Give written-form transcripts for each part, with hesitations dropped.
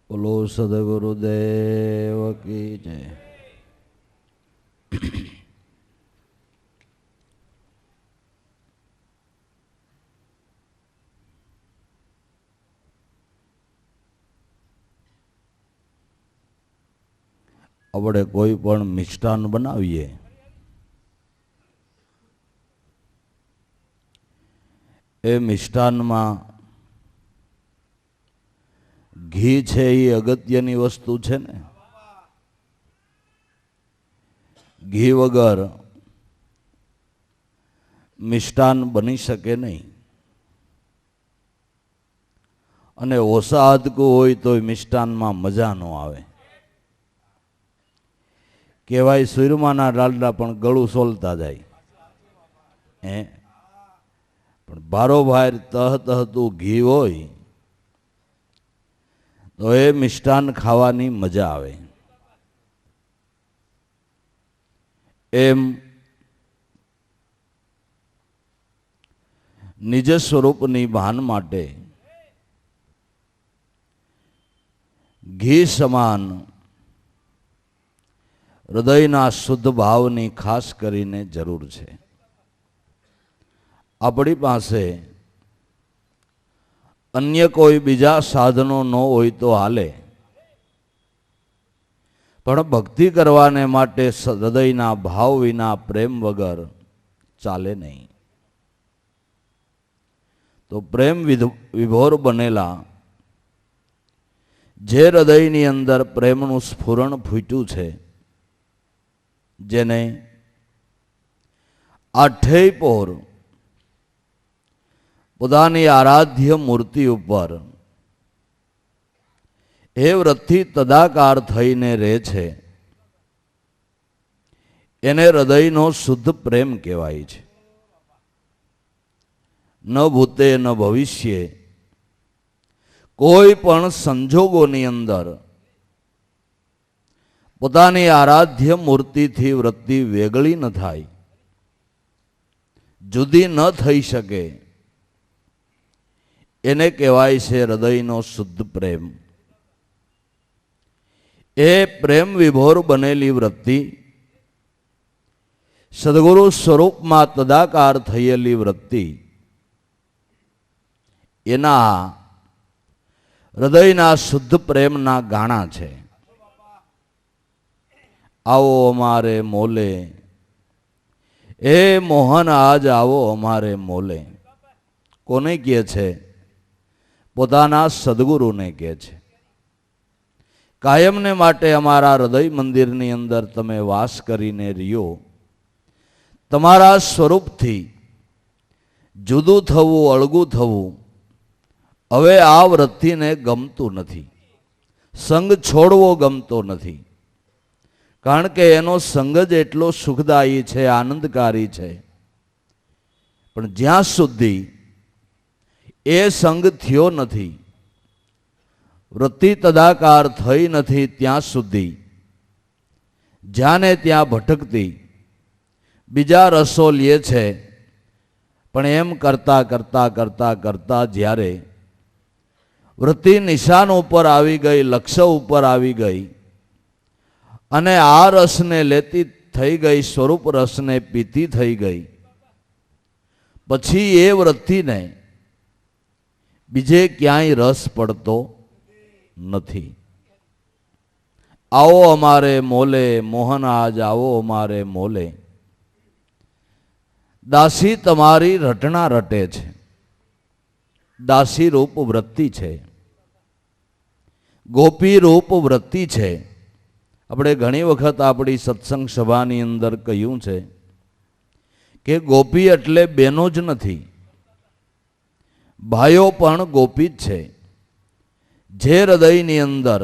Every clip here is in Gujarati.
બોલો સદગુરુદેવ કી જય. આપણે કોઈ પણ મિષ્ટાન બનાવીએ એ મિષ્ટાનમાં ઘી છે એ અગત્યની વસ્તુ છે ને. ઘી વગર મિષ્ટાન બની શકે નહીં. અને ઓછા હાદકું હોય તો મિષ્ટાનમાં મજા ન આવે. કહેવાય સુરમાના ડાલડા પણ ગળું સોલતા જાય. પણ બારોબાર તહતું ઘી હોય તો એ મિષ્ટાન ખાવાની મજા આવે. એમ નિજ સ્વરૂપની ભાન માટે ઘી સમાન હૃદયના શુદ્ધ ભાવની ખાસ કરીને જરૂર છે. આપણી પાસે અન્ય કોઈ બીજા સાધનો ન હોય તો હાલે, પણ ભક્તિ કરવાને માટે હૃદયના ભાવ વિના પ્રેમ વગર ચાલે નહીં. તો પ્રેમ વિભોર બનેલા જે હૃદયની અંદર પ્રેમનું સ્ફુરણ ફૂટ્યું છે, જેને આઠેય પોર પોતાની આરાધ્ય મૂર્તિ ઉપર એ વ્રતથી તદાકાર થઈને રહે છે, એને હૃદયનો શુદ્ધ પ્રેમ કહેવાય છે. ન ભૂતે ન ભવિષ્યે કોઈ પણ સંજોગોની અંદર પોતાની આરાધ્ય મૂર્તિથી વૃત્તિ વેગળી ન થાય, જુદી ન થઈ શકે, એને કહેવાય છે હૃદયનો શુદ્ધ પ્રેમ. એ પ્રેમ વિભોર બનેલી વૃત્તિ સદગુરુ સ્વરૂપમાં તદાકાર થયેલી વૃત્તિ એના હૃદયના શુદ્ધ પ્રેમના ગાણા છે. આવો અમારે મોલે, એ મોહન આજ આવો અમારે મોલે. કોને કહે છે? પોતાના સદગુરુને કહે છે. કાયમને માટે અમારા હૃદય મંદિરની અંદર તમે વાસ કરીને રહ્યો. તમારા સ્વરૂપથી જુદું થવું, અળગું થવું હવે આ વૃત્તિને ગમતું નથી. સંગ છોડવો ગમતો નથી. કારણ કે એનો સંગ જ એટલો સુખદાયી છે, આનંદકારી છે. પણ જ્યાં સુધી એ સંગ થયો નથી, વૃત્તિ તદાકાર થઈ નથી, ત્યાં સુધી જ્યાં ને ત્યાં ભટકતી બીજા રસો લે છે. પણ એમ કરતા કરતા કરતા કરતા જ્યારે વૃત્તિ નિશાન ઉપર આવી ગઈ, લક્ષ્ય ઉપર આવી ગઈ અને આ રસને લેતી થઈ ગઈ, સ્વરૂપ રસને પીતી થઈ ગઈ, પછી એ વૃત્તિને બીજે ક્યાંય રસ પડતો નથી. આવો અમારે મોલે, મોહન આજ આવો અમારે મોલે. દાસી તમારી રટણા રટે છે. દાસી રૂપ વૃત્તિ છે, ગોપી રૂપ વૃત્તિ છે. આપણે ઘણી વખત આપણી સત્સંગ સભાની અંદર કહ્યું છે કે ગોપી એટલે બેનો જ નથી, ભાઈઓ પણ ગોપી જ છે. જે હૃદયની અંદર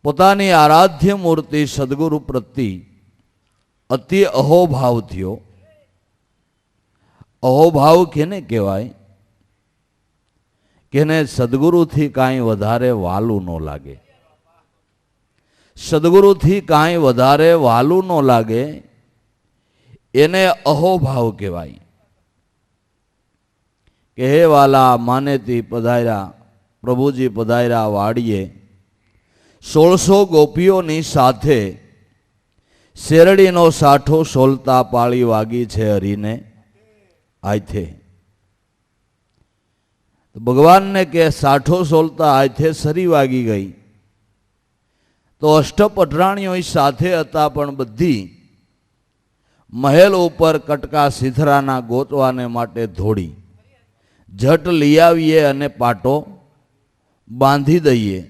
પોતાની આરાધ્ય મૂર્તિ સદગુરુ પ્રત્યે અતિ અહોભાવ થયો. અહોભાવ કેને કહેવાય? કે એને સદગુરુથી કાંઈ વધારે વાલું ન લાગે. સદગુરુથી કાંઈ વધારે વાલું ન લાગે, એને અહોભાવ કહેવાય. કે હે વાલા માનેથી પધાર્યા, પ્રભુજી પધાર્યા વાડીએ 1600 ગોપીઓની સાથે શેરડીનો સાઠો સોલતા પાળી વાગી છે હરીને આથે. ભગવાનને કે સાઠો સોલતા આથે સરી વાગી ગઈ. તો અષ્ટપટરાણીઓ સાથે હતા, પણ બધી મહેલ ઉપર કટકા સિથરાના ગોતવાને માટે ધોડી. ઝટ લઈ આવીએ અને પાટો બાંધી દઈએ.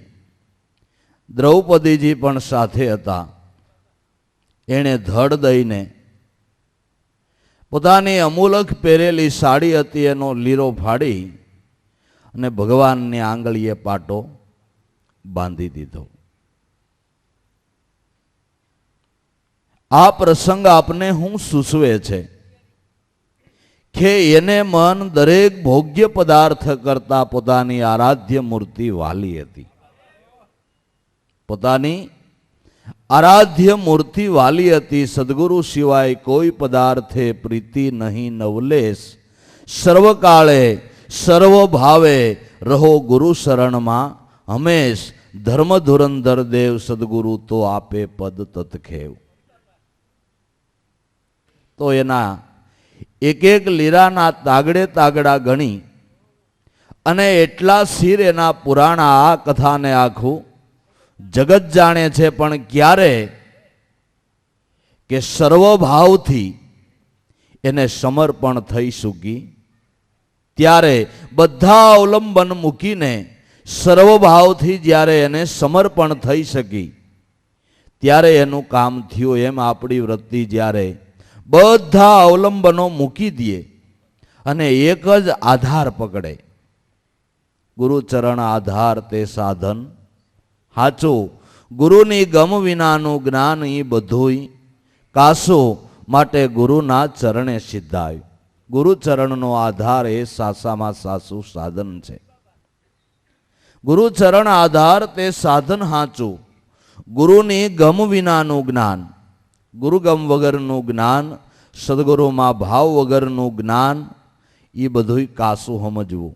દ્રૌપદીજી પણ સાથે હતા. એણે ધડ દઈને પોતાની અમૂલક પહેરેલી સાડી હતી એનો લીરો ફાડી અને ભગવાનની આંગળીએ પાટો બાંધી દીધો. આ પ્રસંગ આપને હું સૂચવે છે કે એને મન દરેક ભોગ્ય પદાર્થ કરતા પોતાની આરાધ્ય મૂર્તિ વાલી હતી. પોતાની આરાધ્ય મૂર્તિ વાલી હતી. સદગુરુ સિવાય કોઈ પદાર્થે પ્રીતિ નહીં નવલેશ. સર્વકાળે સર્વભાવે રહો ગુરુ શરણમાં. હંમેશ ધર્મ ધુરંધર દેવ સદગુરુ તો આપે પદ તત્ખેવ. તો એના એક એક લીરાના તાગડે તાગડા ગણી અને એટલા શિર એના પુરાણા આ કથાને આખું જગત જાણે છે. પણ ક્યારે કે સર્વભાવથી એને સમર્પણ થઈ શકી, ત્યારે બધા અવલંબન મૂકીને સર્વભાવથી જ્યારે એને સમર્પણ થઈ શકી, ત્યારે એનું કામ થયું. એમ આપણી વૃત્તિ જ્યારે બધા અવલંબનો મૂકી દે અને એક જ આધાર પકડે, ગુરુચરણ આધાર તે સાધન હાચું. ગુરુની ગમ વિનાનું જ્ઞાન એ બધુંય કાસો, માટે ગુરુના ચરણે સિદ્ધાય. ગુરુચરણનો આધાર એ સાસામાં સાસું સાધન છે. ગુરુચરણ આધાર તે સાધન હાચું. ગુરુની ગમ વિનાનું જ્ઞાન, ગુરુગમ વગરનું જ્ઞાન, સદગુરુમાં ભાવ વગરનું જ્ઞાન, એ બધુંય કાસું સમજવું.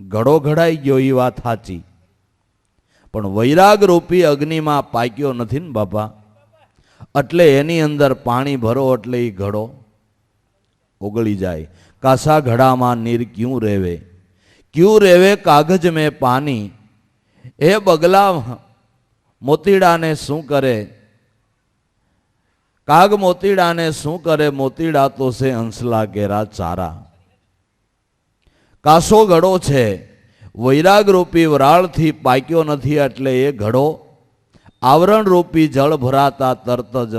ઘડો ઘડાઈ ગયો એ વાત સાચી, પણ વૈરાગ રૂપી અગ્નિમાં પાક્યો નથી ને બાપા. એટલે એની અંદર પાણી ભરો એટલે એ ઘડો ઓગળી જાય. કાસા ઘડામાં નીર ક્યું રેવે, ક્યું રેવે કાગજ મેં પાણી. એ બગલા મોતીડાને શું કરે, કાગ મોતીડાને શું કરે, મોતીડા તો છે હંસલા કેરા ચારા. કાસો ઘડો છે, વૈરાગ રૂપી વરાળથી પાક્યો નથી, એટલે એ ઘડો આવરણ રૂપી જળ ભરાતા તરત જ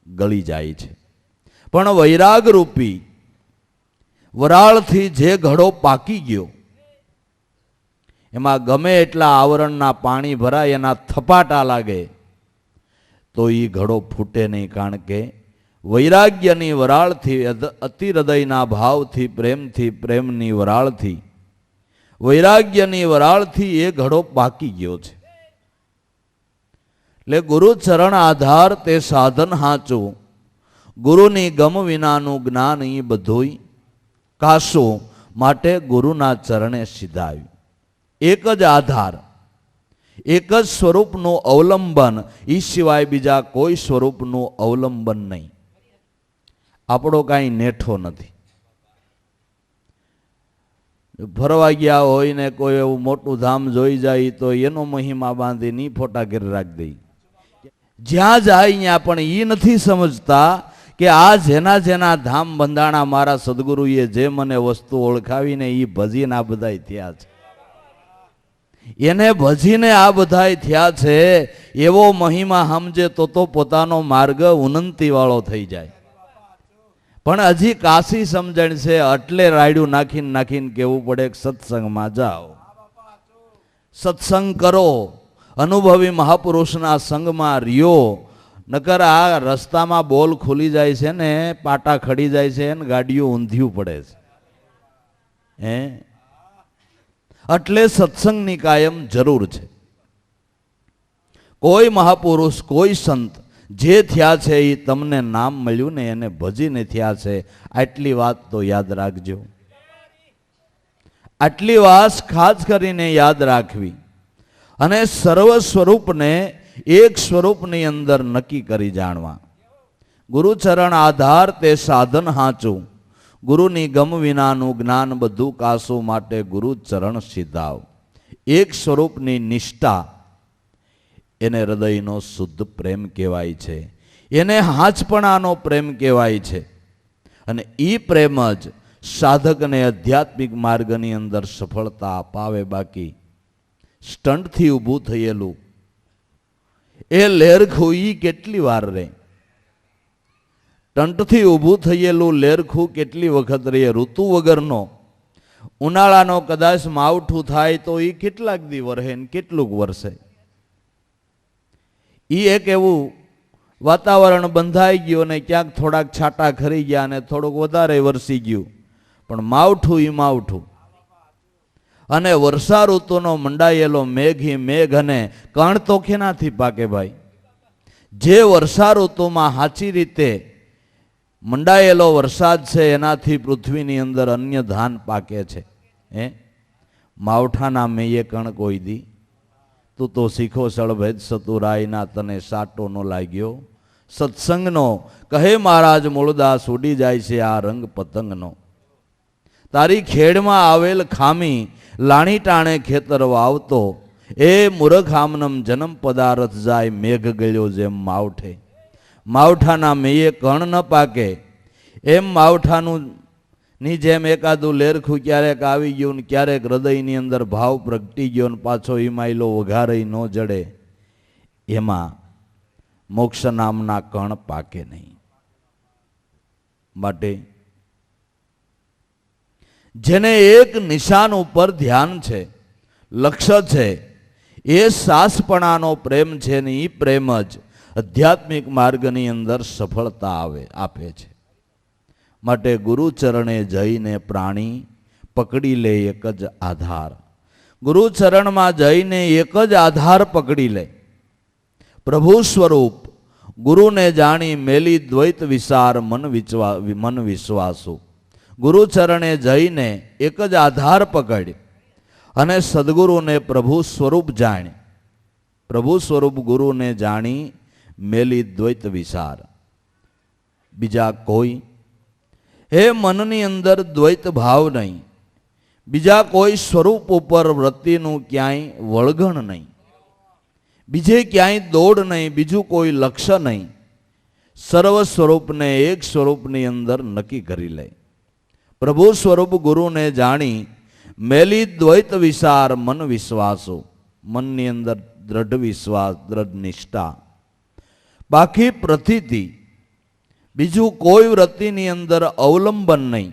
ગળી જાય છે. પણ વૈરાગ રૂપી વરાળથી જે ઘડો પાકી ગયો, એમાં ગમે એટલા આવરણના પાણી ભરાય, એના થપાટા લાગે તો એ ઘડો ફૂટે નહીં. કારણ કે વૈરાગ્યની વરાળથી, અતિ હૃદયના ભાવથી, પ્રેમથી, પ્રેમની વરાળથી, વૈરાગ્યની વરાળથી એ ઘડો પાકી ગયો છે. એટલે ગુરુચરણ આધાર તે સાધન હાચું. ગુરુની ગમ વિનાનું જ્ઞાન એ બધુંય કાશું, માટે ગુરુના ચરણે સિધાયું. એક જ આધાર, એક જ સ્વરૂપનું અવલંબન, એ સિવાય બીજા કોઈ સ્વરૂપનું અવલંબન નહીં. આપણો કાંઈ નેઠો નથી. ફરવા ગયા હોય ને કોઈ એવું મોટું ધામ જોઈ જાય તો એનો મહિમા બાંધીને ફોટા ઘેર રાખી દઈ. જ્યાં જાય ત્યાં પણ એ નથી સમજતા કે આ જેના જેના ધામ બંધાણા મારા સદગુરુએ જે મને વસ્તુ ઓળખાવીને એ ભજીને આ બધાય થયા છે. એને ભજીને આ બધાય થયા છે. એવો મહિમા સમજે તો પોતાનો માર્ગ ઉન્નતિ વાળો થઈ જાય. પણ હજી કાશી સમજણ છે, એટલે રાયડું નાખીને નાખીને કેવું પડે કે સત્સંગમાં જાઓ, સત્સંગ કરો, અનુભવી મહાપુરુષના સંગમાં રહ્યો. નકર આ રસ્તામાં બોલ ખુલી જાય છે ને, પાટા ખડી જાય છે ને ગાડીઓ ઊંધિયું પડે છે. એટલે સત્સંગની કાયમ જરૂર છે. કોઈ મહાપુરુષ, કોઈ સંત જે થયા છે એ તમને નામ મળ્યું ને એને ભજીને થયા છે. આટલી વાત તો યાદ રાખજો. આટલી વાત ખાસ કરીને યાદ રાખવી અને સર્વ સ્વરૂપને એક સ્વરૂપની અંદર નક્કી કરી જાણવા. ગુરુચરણ આધાર તે સાધન હાચું, ગુરુની ગમ વિનાનું જ્ઞાન બધું કાસું, માટે ગુરુચરણ સીધાવ. એક સ્વરૂપની નિષ્ઠા એને હૃદયનો શુદ્ધ પ્રેમ કહેવાય છે, એને હાચપણાનો પ્રેમ કહેવાય છે. અને એ પ્રેમ જ સાધકને આધ્યાત્મિક માર્ગની અંદર સફળતા અપાવે. બાકી સ્ટંટથી ઊભું થયેલું એ લેરખું ઈ કેટલી વાર રહે? ટંટથી ઊભું થયેલું લેરખું કેટલી વખત રહે? ઋતુ વગરનો ઉનાળાનો કદાચ માવઠું થાય તો એ કેટલાક દી વરસે ને કેટલુંક વરસે. એ એક એવું વાતાવરણ બંધાઈ ગયું અને ક્યાંક થોડાક છાંટા ખરી ગયા અને થોડુંક વધારે વરસી ગયું, પણ માવઠું એ માવઠું. અને વર્ષા ઋતુનો મંડાયેલો મેઘ એ મેઘ, અને કણ તો કેનાથી પાકે ભાઈ? જે વર્ષા ઋતુમાં સાચી રીતે મંડાયેલો વરસાદ છે એનાથી પૃથ્વીની અંદર અન્ય ધાન પાકે છે. માવઠાના મેયે કણ કોઈ દી? તું તો શીખો સળભેદ સતુરાયના, તને સાટો નો લાગ્યો સત્સંગનો. કહે મહારાજ મૂળદાસ ઉડી જાય છે આ રંગ પતંગનો. તારી ખેડમાં આવેલ ખામી લાણી ટાણે ખેતર વાવતો, એ મૂર્ખ આમનમ જન્મ પદાર્થ જાય મેઘ ગળ્યો જેમ માવઠે. માવઠાના મેયે કણ ન પાકે એમ માવઠાનું ની જેમ એકાદું લેરખું ક્યારેક આવી ગયું ને ક્યારેક હૃદયની અંદર ભાવ પ્રગટી ગયો ને પાછો હિમાયલો વઘારઈ ન જડે, એમાં મોક્ષ નામના કણ પાકે નહીં. માટે જેને એક નિશાન ઉપર ધ્યાન છે, લક્ષ્ય છે, એ સાસપણાનો પ્રેમ છે ને એ પ્રેમ જ આધ્યાત્મિક માર્ગની અંદર સફળતા આપે છે. માટે ગુરુચરણે જઈને પ્રાણી પકડી લે એક જ આધાર. ગુરુચરણમાં જઈને એક જ આધાર પકડી લે, પ્રભુ સ્વરૂપ. ગુરુને જાણી મેલી દ્વૈત વિસાર મન વિશ્વાસુ. ગુરુચરણે જઈને એક જ આધાર પકડ અને સદગુરુને પ્રભુ સ્વરૂપ જાણ. પ્રભુ સ્વરૂપ ગુરુને જાણી મેલી દ્વૈત વિસાર. બીજા કોઈ હે મનની અંદર દ્વૈત ભાવ નહીં, બીજા કોઈ સ્વરૂપ ઉપર વૃત્તિનું ક્યાંય વળગણ નહીં, બીજે ક્યાંય દોડ નહીં, બીજું કોઈ લક્ષ્ય નહીં. સર્વ સ્વરૂપને એક સ્વરૂપની અંદર નક્કી કરી લે. પ્રભુ સ્વરૂપ ગુરુને જાણી મેલી દ્વૈત વિસાર મન વિશ્વાસો. મનની અંદર દ્રઢ વિશ્વાસ, દ્રઢ નિષ્ઠા. બાકી પ્રતીતિ, બીજું કોઈ વૃત્તિની અંદર અવલંબન નહીં,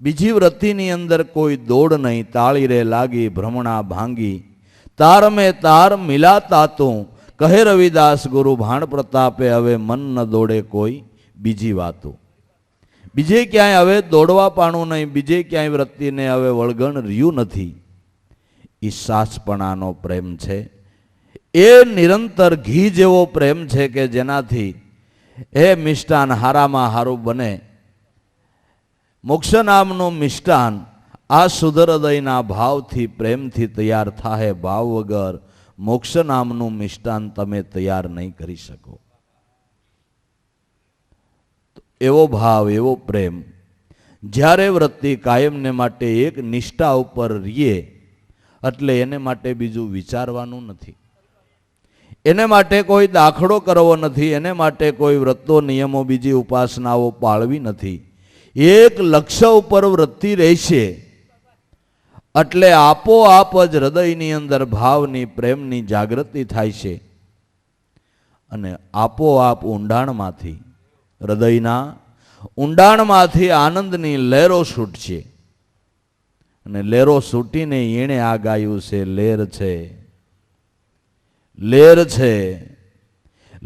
બીજી વૃત્તિની અંદર કોઈ દોડ નહીં. તાળી રે લાગી ભ્રમણા ભાંગી, તાર મેં તાર મિલાતા તું. કહે રવિદાસ ગુરુ ભાણ પ્રતાપે, હવે મન ન દોડે કોઈ બીજી વાતો. બીજે ક્યાંય હવે દોડવા પાણું નહીં, બીજે ક્યાંય વૃત્તિને હવે વળગણ રહ્યું નથી. એ સાસપણાનો પ્રેમ છે. એ નિરંતર ઘી જેવો પ્રેમ છે કે જેનાથી એ મિષ્ટાન હારામાં હારું બને. મોક્ષ નામનું મિષ્ટાન આ શુદ્ધ હૃદયના ભાવથી પ્રેમથી તૈયાર થાય. ભાવ વગર મોક્ષ નામનું મિષ્ટાન તમે તૈયાર નહીં કરી શકો. એવો ભાવ, એવો પ્રેમ જ્યારે વૃત્તિ કાયમને માટે એક નિષ્ઠા ઉપર રીએ, એટલે એને માટે બીજું વિચારવાનું નથી, એને માટે કોઈ દાખલો કરવો નથી, એને માટે કોઈ વ્રતો નિયમો બીજી ઉપાસનાઓ પાળવી નથી. એક લક્ષ્ય ઉપર વૃત્તિ રહેશે એટલે આપોઆપ જ હૃદયની અંદર ભાવની પ્રેમની જાગૃતિ થાય છે અને આપોઆપ ઊંડાણમાંથી, હૃદયના ઊંડાણમાંથી આનંદની લહેરો છૂટશે. અને લહેરો છૂટીને એણે આ ગાયું છે, લહેર છે, લહેર છે,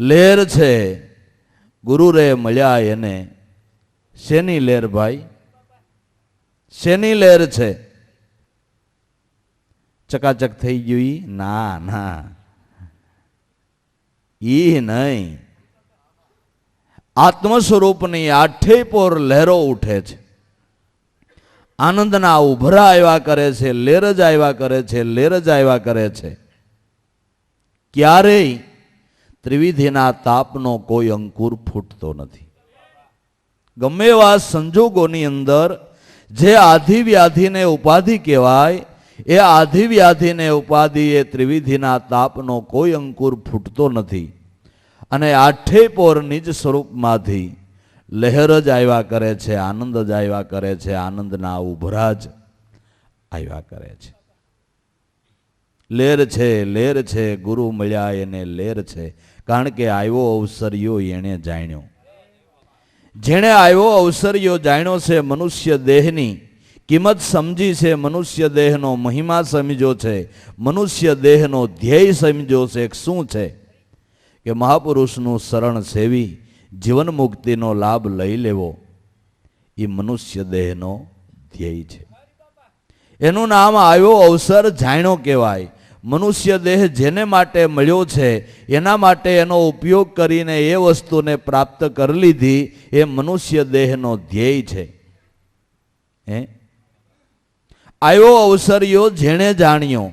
લહેર છે. ગુરુ રે મળ્યા એને શેની લહેર ભાઈ? શેની લહેર છે? ચકાચક થઈ ગયું? ના ના, ઈ નહીં. આત્મ સ્વરૂપની આઠે પોર લહેરો ઉઠે છે. આનંદના ઉભરા આવ્યા કરે છે, લેર જ આવ્યા કરે છે, લેર જ આવ્યા કરે છે. ક્યારેય ત્રિવિધિના તાપનો કોઈ અંકુર ફૂટતો નથી. ગમે એવા સંજોગોની અંદર જે આધિવ્યાધિને ઉપાધિ કહેવાય, એ આધિવ્યાધિને ઉપાધિ એ ત્રિવિધિના તાપનો કોઈ અંકુર ફૂટતો નથી. અને આઠે પોર નિજ સ્વરૂપમાંથી લહેર જ આવ્યા કરે છે, આનંદ જ આવ્યા કરે છે, આનંદના ઉભરા જ આવ્યા કરે છે. લેર છે, લેર છે, ગુરુ મળ્યા એને લેર છે. કારણ કે આવ્યો અવસરિયો એણે જાણ્યો. જેણે આવ્યો અવસરિયો જાણ્યો છે, મનુષ્ય દેહની કિંમત સમજી છે, મનુષ્ય દેહનો મહિમા સમજ્યો છે, મનુષ્ય દેહનો ધ્યેય સમજ્યો છે. શું છે કે મહાપુરુષનું શરણ સેવી જીવન મુક્તિનો લાભ લઈ લેવો, એ મનુષ્ય દેહનો ધ્યેય છે. એનું નામ આવ્યો અવસર જાણ્યો કહેવાય. મનુષ્ય દેહ જેને માટે મળ્યો છે, એના માટે એનો ઉપયોગ કરીને એ વસ્તુને પ્રાપ્ત કરી લીધી, એ મનુષ્ય દેહનો ધ્યેય છે. આવ્યો અવસરિયો જેણે જાણ્યો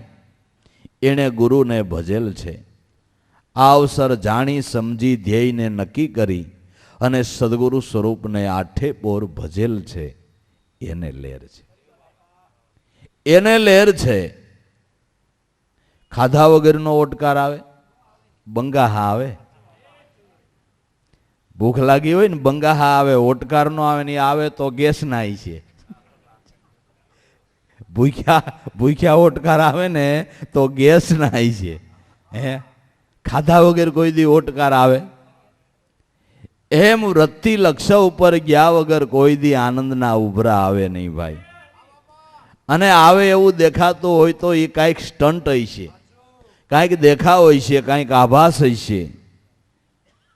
એણે ગુરુને ભજેલ છે. આ અવસર જાણી સમજી ધ્યેયને નક્કી કરી અને સદગુરુ સ્વરૂપને આઠે પોર ભજેલ છે, એને લેર છે. એને લેર છે. ખાધા વગરનો ઓટકાર આવે, બંગાહા આવે. ભૂખ લાગી હોય ને બંગાહા આવે, ઓટકાર નો આવે ને આવે તો ગેસ નાય છે. ભૂખ્યા ઓટકાર આવે ને તો ગેસ નાય છે. ખાધા વગર કોઈ દી ઓટકાર આવે? એમ વૃત્તિ લક્ષ્ય ઉપર ગયા વગર કોઈ દી આનંદના ઉભરા આવે નહીં ભાઈ. અને આવે એવું દેખાતું હોય તો એ કાંઈક સ્ટન્ટ હોય છે, કાંઈક દેખાવ હોય છે, કાંઈક આભાસ હોય છે.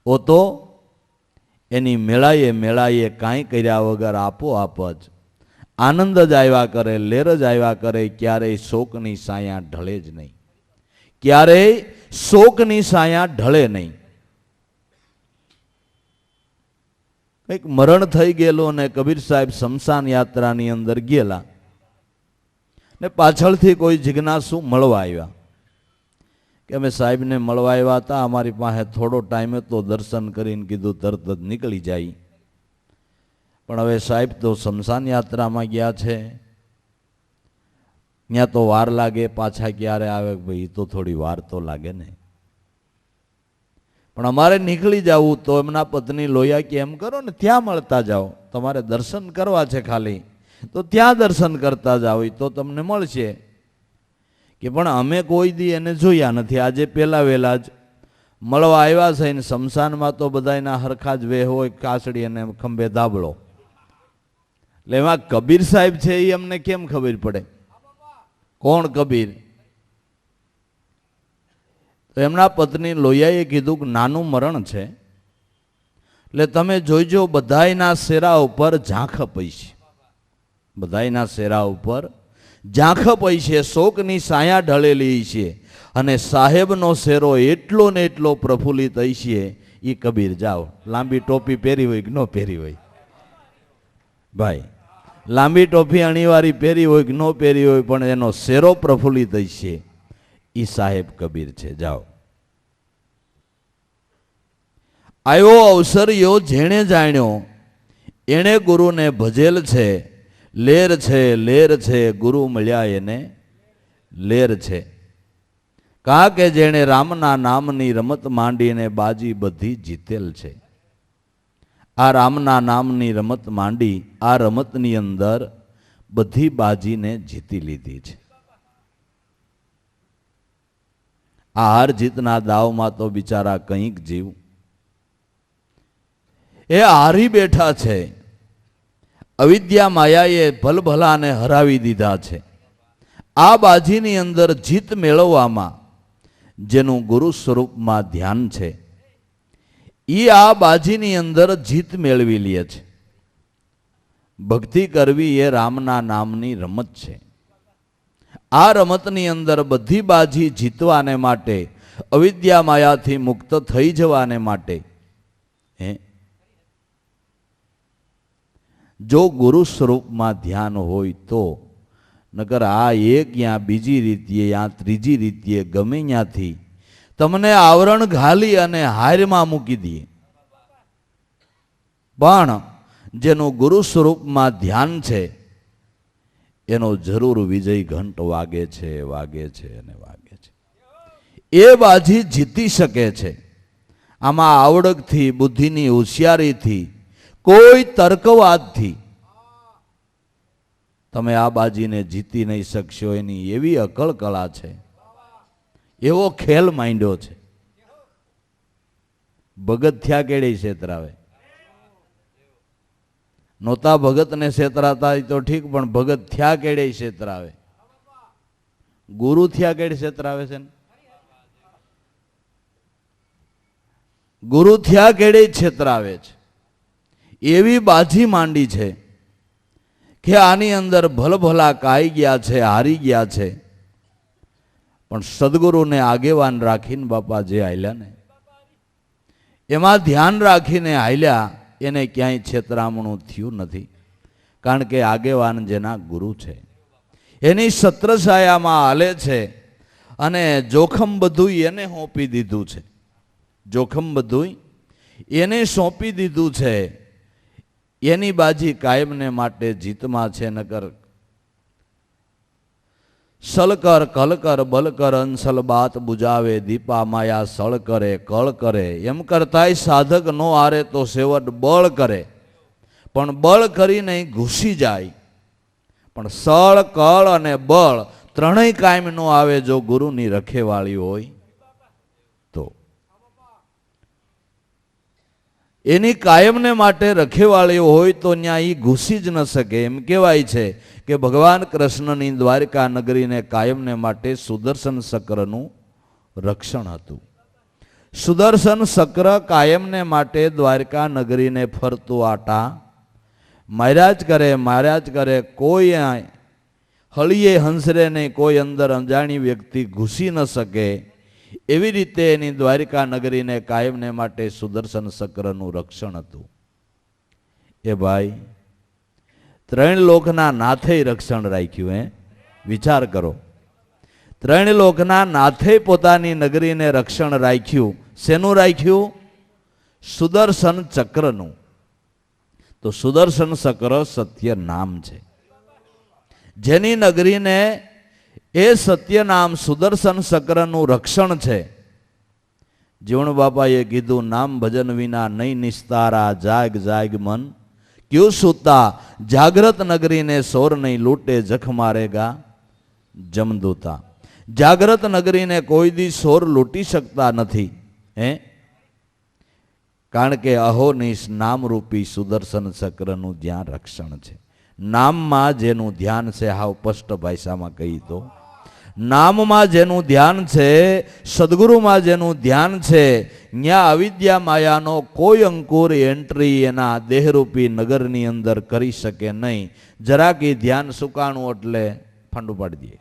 ઓ તો એની મેળાએ કાંઈ કર્યા વગર આપોઆપ જ આનંદ જ આવ્યા કરે, લેર જ આવ્યા કરે. ક્યારેય શોકની સાયા ઢળે જ નહીં, ક્યારેય શોકની સાયા ઢળે નહીં. કંઈક મરણ થઈ ગયેલું ને કબીર સાહેબ શમશાન યાત્રાની અંદર ગયેલા ને પાછળથી કોઈ જિજ્ઞાસુ મળવા આવ્યા કે અમે સાહેબને મળવા આવ્યા હતા, અમારી પાસે થોડો ટાઈમ હતો, દર્શન કરીને કીધું તરત જ નીકળી જાય. પણ હવે સાહેબ તો શમશાન યાત્રામાં ગયા છે, ત્યાં તો વાર લાગે, પાછા ક્યારે આવે ભાઈ, તો થોડી વાર તો લાગે ને. પણ અમારે નીકળી જવું તો એમના પત્ની લોયા કે એમ કરો ને ત્યાં મળતા જાઓ, તમારે દર્શન કરવા છે ખાલી તો ત્યાં દર્શન કરતા જાઓ, તો તમને મળશે. કે પણ અમે કોઈ દી એને જોયા નથી, આજે પહેલા વહેલા જ મળવા આવ્યા છે. ને શમશાનમાં તો બધાના હરખા જ વેહ હોય, કાસડી અને ખંભે ધાબળો. એટલે એમાં કબીર સાહેબ છે એ અમને કેમ ખબર પડે? કોણ કબીર? તો એમના પત્ની લોહિયાએ કીધું કે નાનું મરણ છે, એટલે તમે જોઈજો બધાયના શેરા ઉપર ઝાંખ પૈસે, બધાયના શેરા ઉપર ઝાંખ પૈસે, શોકની સાયા ઢળેલી છે. અને સાહેબનો શેરો એટલો ને એટલો પ્રફુલ્લિત છે. એ કબીર જાઓ, લાંબી ટોપી પહેરી હોય કે ન પહેરી હોય ભાઈ, લાંબી ટોપી અણીવારી પહેરી હોય કે ન પહેરી હોય, પણ એનો શેરો પ્રફુલ્લિત છે, એ સાહેબ કબીર છે. જાઓ. આવ્યો અવસરિયો જેણે જાણ્યો એણે ગુરુને ભજેલ છે. લેર છે, લેર છે, ગુરુ મળ્યા એને લેર છે. કા કે જેણે રામના નામની રમત માંડીને બાજી બધી જીતેલ છે. આ રામના નામની રમત માંડી, આ રમતની અંદર બધી બાજીને જીતી લીધી છે. આ હાર જીતના દાવમાં તો બિચારા કંઈક જીવ એ હારી બેઠા છે. અવિદ્યા માયાએ ભલભલાને હરાવી દીધા છે. આ બાજીની અંદર જીત મેળવવામાં જેનું ગુરુ સ્વરૂપમાં ધ્યાન છે, એ આ બાજીની અંદર જીત મેળવી લે છે. ભક્તિ કરવી એ રામના નામની રમત છે. આ રમતની અંદર બધી બાજી જીતવાને માટે, અવિદ્યા માયાથી મુક્ત થઈ જવાને માટે જો ગુરુ સ્વરૂપમાં ધ્યાન હોય તો, નકર આ એક યા બીજી રીતિએ યા ત્રીજી રીતિએ ગમે ત્યાંથી તમને આવરણ ઘાલી અને હારમાં મૂકી દે. પણ જેનું ગુરુ સ્વરૂપમાં ધ્યાન છે એનો જરૂર વિજય ઘંટ વાગે છે, વાગે છે અને વાગે છે. એ બાજી જીતી શકે છે. આમાં આવડતથી, બુદ્ધિની હોશિયારીથી, કોઈ તર્કવાદથી તમે આ બાજીને જીતી નહીં શકશો. એની એવી અકળ કળા છે, એવો ખેલ માંડ્યો છે. ભગત થયા કેળે છેતરાવે. નહોતા ભગતને છેતરાતા તો ઠીક, પણ ભગત થયા કેળે છેતરાવે. ગુરુ થયા કેળે છેતરાવે છે ને? ગુરુ થયા કેળે છેતરાવે છે. એવી બાજી માંડી છે કે આની અંદર ભલભલા કાઈ ગયા છે, હારી ગયા છે. પણ સદગુરુને આગેવાન રાખીને બાપા જે હાલ્યા ને, એમાં ધ્યાન રાખીને હાલ્યા, એને ક્યાંય છેતરામણું થયું નથી. કારણ કે આગેવાન જેના ગુરુ છે એની છત્રછાયામાં હાલે છે અને જોખમ બધું એને સોંપી દીધું છે. જોખમ બધું એને સોંપી દીધું છે. એની બાજી કાયમને માટે જીતમાં છે. નકર સલકર કલકર બલકર અંસલ બાત બુજાવે, દીપા માયા સળ કરે કળ કરે. એમ કરતાય સાધક નો હારે તો સેવટ બળ કરે, પણ બળ કરીને ઘૂસી જાય. પણ સળ, કળ અને બળ ત્રણેય કાયમ નો આવે જો ગુરુની રખેવાળી હોય તો. એની કાયમને માટે રખેવાળી હોય તો ત્યાં એ ઘૂસી જ ન શકે. એમ કહેવાય છે કે ભગવાન કૃષ્ણની દ્વારકા નગરીને કાયમને માટે સુદર્શન ચક્રનું રક્ષણ હતું. સુદર્શન ચક્ર કાયમને માટે દ્વારકા નગરીને ફરતું આટા માર્યા જ કરે. કોઈ હળીએ હંસરે નહીં, કોઈ અંદર અજાણી વ્યક્તિ ઘૂસી ન શકે. એવી રીતે એની દ્વારિકા નગરીને કાયમને માટે સુદર્શન ચક્રનું રક્ષણ હતું. એ ભાઈ, ત્રણ લોકના નાથે રક્ષણ રાખ્યું. વિચાર કરો, ત્રણ લોકના નાથે પોતાની નગરીને રક્ષણ રાખ્યું. શેનું રાખ્યું? સુદર્શન ચક્રનું. તો સુદર્શન ચક્ર સત્ય નામ છે. જેની નગરીને એ સત્ય નામ સુદર્શન ચક્રનું રક્ષણ છે. જીવણ બાપાએ કીધું, નામ ભજન વિના નહીં નિસ્તારા, જાગ જાગ મન ક્યું સૂતા, જાગ્રત નગરીને સોર નહીં લૂટે, જખ મારેગા જમદૂતા. જાગ્રત નગરીને કોઈ દી સોર લૂંટી શકતા નથી. કારણ કે અહોનિશ નામરૂપી સુદર્શન ચક્રનું જ્યાં રક્ષણ છે. નામમાં જેનું ધ્યાન છે, હાવ સ્પષ્ટ ભાષામાં કહી તો, નામમાં જેનું ધ્યાન છે, સદગુરુમાં જેનું ધ્યાન છે, ત્યાં અવિદ્યા માયાનો કોઈ અંકુર એન્ટ્રી એના દેહરૂપી નગરની અંદર કરી શકે નહીં. જરાક એ ધ્યાન સુકાણું એટલે ફાંડું પાડી દે,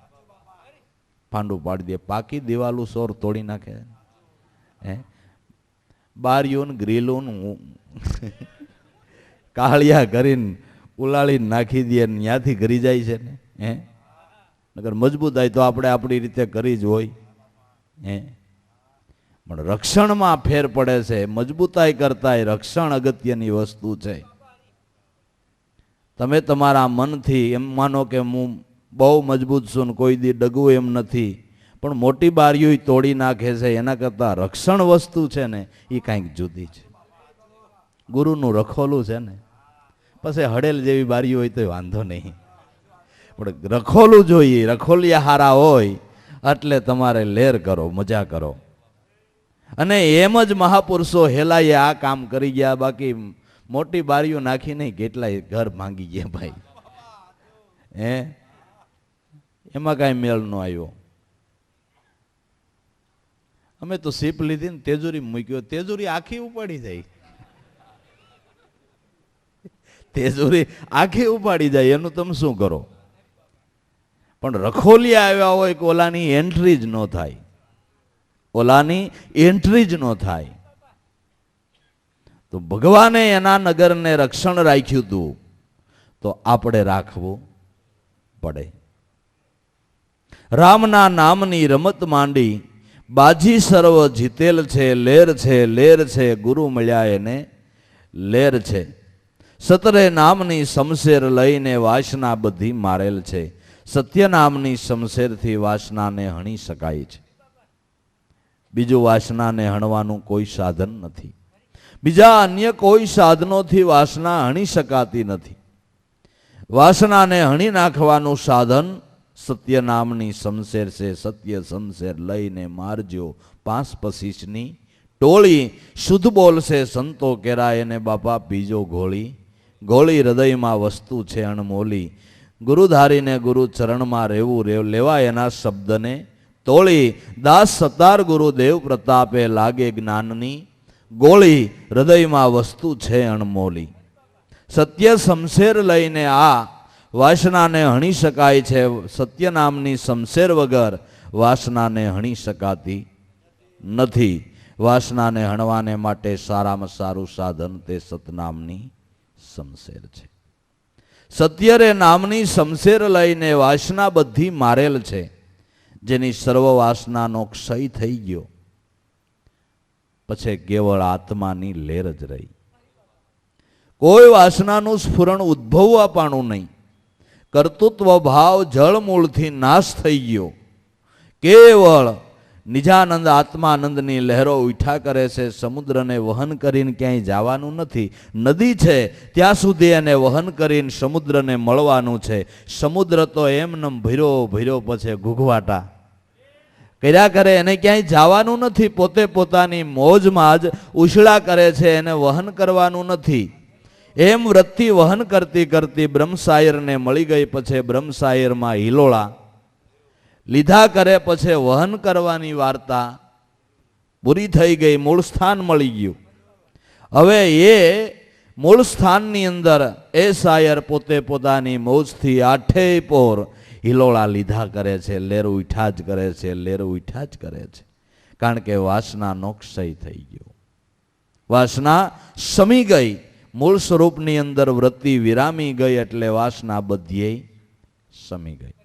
ફાંડું પાડી દે. પાકી દિવાલું સોર તોડી નાખે. બારીઓન ગ્રીલોન કાળિયા કરીને ઉલાળીને નાખી દે, ત્યાંથી ઘરી જાય છે ને. નગર મજબૂતાઈ તો આપણે આપણી રીતે કરી જ હોય. પણ રક્ષણમાં ફેર પડે છે. મજબૂતાઈ કરતાંય રક્ષણ અગત્યની વસ્તુ છે. તમે તમારા મનથી એમ માનો કે હું બહુ મજબૂત છું ને કોઈ દી ડગવું એમ નથી, પણ મોટી બારીઓ તોડી નાખે છે. એના કરતાં રક્ષણ વસ્તુ છે ને એ કાંઈક જુદી છે. ગુરુનું રખોલું છે ને, પછી હડેલ જેવી બારીઓ હોય તો વાંધો નહીં, પણ રખોલું જોઈએ. રખોલિયા હારા હોય એટલે તમારે લેર કરો, મજા કરો. અને એમ જ મહાપુરુષો હેલાએ આ કામ કરી ગયા. બાકી મોટી બારીઓ નાખી નહીં, કેટલાય ઘર ભાંગી ગયા ભાઈ. એમાં કાંઈ મેળ ન આવ્યો. અમે તો સીપ લીધી ને તેજુરી મૂક્યો, તેજુરી આખી ઉપાડી જાય. તેજુરી આખી ઉપાડી જાય, એનું તમે શું કરો? પણ રખોલિયા આવ્યા હોય કે ઓલાની એન્ટ્રી જ ન થાય, ઓલાની એન્ટ્રી જ ન થાય. તો ભગવાને એના નગરને રક્ષણ રાખ્યું હતું. તો આપણે રાખવું પડે. રામના નામની રમત માંડી, બાજી સર્વ જીતેલ છે. લેર છે, લેર છે, ગુરુ મળ્યા એને લેર છે. સતરે નામની શમશેર લઈને વાસના બધી મારેલ છે. સત્ય નામની શમશેરથી વાસનાને હણી શકાય છે. બીજું વાસનાને હણવાનું કોઈ સાધન નથી. બીજા અન્ય કોઈ સાધનોથી વાસના હણી શકાતી નથી. વાસનાને હણી નાખવાનું સાધન સત્ય નામની શમશેર છે. સત્ય શમશેર લઈને મારજો 5-25ની ટોળી. શુદ્ધ બોલશે સંતો કેરાય એને બાપા પીજો ગોળી. ગોળી હૃદયમાં વસ્તુ છે અણમોલી. ગુરુધારીને ગુરુ ચરણમાં રહેવું લેવાય એના શબ્દને તોળી. દાસ સતાર ગુરુદેવ પ્રતાપે લાગે જ્ઞાનની ગોળી. હૃદયમાં વસ્તુ છે અણમોલી. સત્ય શમશેર લઈને આ વાસનાને હણી શકાય છે. સત્ય નામની શમશેર વગર વાસનાને હણી શકાતી નથી. વાસનાને હણવાને માટે સારામાં સારું સાધન તે સતનામની શમશેર છે. સત્ય રે નામની શમશેર લઈને વાસના બધી મારેલ છે. જેની સર્વ વાસનાનો ક્ષય થઈ ગયો, પછી કેવળ આત્માની લેર જ રહી. કોઈ વાસનાનું સ્ફુરણ ઉદ્ભવવા પાણું નહીં. કર્તૃત્વ ભાવ જળમૂળથી નાશ થઈ ગયો. કેવળ નિજાનંદ આત્માનંદની લહેરો ઉઠા કરે છે. સમુદ્રને વહન કરીને ક્યાંય જવાનું નથી. નદી છે ત્યાં સુધી એને વહન કરીને સમુદ્રને મળવાનું છે. સમુદ્ર તો એમનેમ ભર્યો ભર્યો પછી ઘૂઘવાટા કર્યા કરે. એને ક્યાંય જવાનું નથી. પોતે પોતાની મોજમાં જ ઉછળા કરે છે. એને વહન કરવાનું નથી. એમ વૃત્તિ વહન કરતી કરતી બ્રહ્મસાયરને મળી ગઈ. પછી બ્રહ્મસાયરમાં હિલોળા લીધા કરે. પછી વહન કરવાની વાર્તા પૂરી થઈ ગઈ. મૂળ સ્થાન મળી ગયું. હવે એ મૂળ સ્થાનની અંદર એ સાયર પોતે પોતાની મોજથી આઠે પોર હિલોળા લીધા કરે છે. લેર ઉઠા જ કરે છે. લેર ઉઠા જ કરે છે. કારણ કે વાસનાનો ક્ષય થઈ ગયો. વાસના શમી ગઈ. મૂળ સ્વરૂપની અંદર વૃત્તિ વિરામી ગઈ. એટલે વાસના બધીએ શમી ગઈ.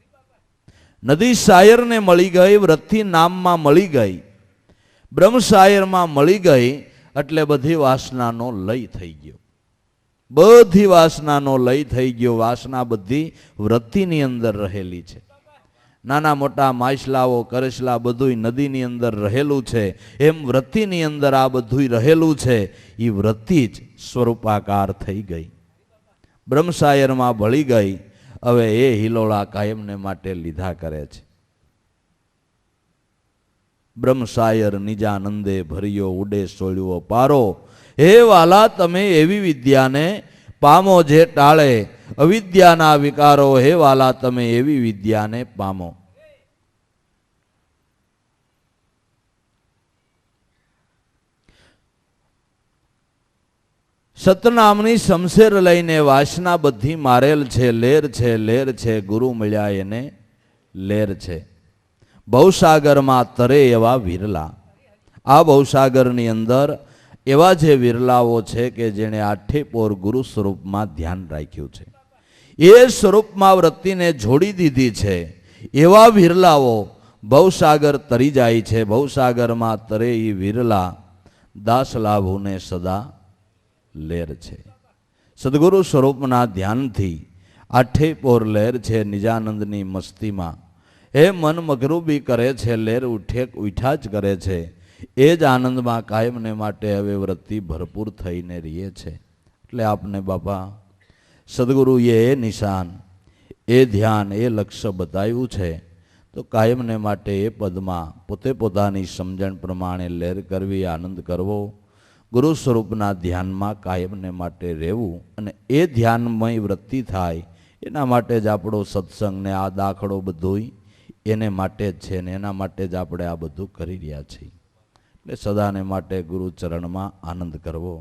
નદી શાયરને મળી ગઈ. વૃત્તિ નામમાં મળી ગઈ. બ્રહ્મશાયરમાં મળી ગઈ. એટલે બધી વાસનાનો લય થઈ ગયો. બધી વાસનાનો લય થઈ ગયો. વાસના બધી વૃત્તિની અંદર રહેલી છે. નાના મોટા માછલાઓ કરસલા બધું નદીની અંદર રહેલું છે. એમ વૃત્તિની અંદર આ બધું રહેલું છે. એ વૃત્તિ જ સ્વરૂપાકાર થઈ ગઈ. બ્રહ્મશાયરમાં ભળી ગઈ. હવે એ હિલોળા કાયમને માટે લીધા કરે છે. બ્રહ્મશાયર નિજાનંદે ભર્યો ઉડે સોળ્યો પારો. હે વાલા તમે એવી વિદ્યાને પામો જે ટાળે અવિદ્યાના વિકારો. હે વાલા તમે એવી વિદ્યાને પામો. સતનામની શમશેર લઈને વાસના બધી મારેલ છે. લેર છે, લેર છે, ગુરુ મળ્યા એને લેર છે. ભવસાગરમાં તરે એવા વિરલા. આ ભવસાગરની અંદર એવા જે વિરલાઓ છે કે જેણે આઠે પોર ગુરુ સ્વરૂપમાં ધ્યાન રાખ્યું છે. એ સ્વરૂપમાં વૃત્તિને જોડી દીધી છે. એવા વિરલાઓ ભવસાગર તરી જાય છે. ભવસાગરમાં તરે એ વિરલા દાસ લાભુને સદા લેર છે. સદગુરુ સ્વરૂપના ધ્યાનથી આઠે પોર લેર છે. નિજાનંદની મસ્તીમાં એ મન મગરૂબી કરે છે. લેર ઉઠા જ કરે છે. એ જ આનંદમાં કાયમને માટે હવે વૃત્તિ ભરપૂર થઈને રહીએ છે. એટલે આપને બાપા સદગુરુએ એ નિશાન, એ ધ્યાન, એ લક્ષ્ય બતાવ્યું છે. તો કાયમને માટે એ પદમાં પોતે પોતાની સમજણ પ્રમાણે લેર કરવી, આનંદ કરવો, ગુરુ સ્વરૂપના ધ્યાનમાં કાયમને માટે રહેવું અને એ ધ્યાનમય વૃત્તિ થાય એના માટે જ આપણો સત્સંગને આ દાખલો બધુંય એને માટે જ છે ને એના માટે જ આપણે આ બધું કરી રહ્યા છીએ. એટલે સદાને માટે ગુરુ ચરણમાં આનંદ કરવો.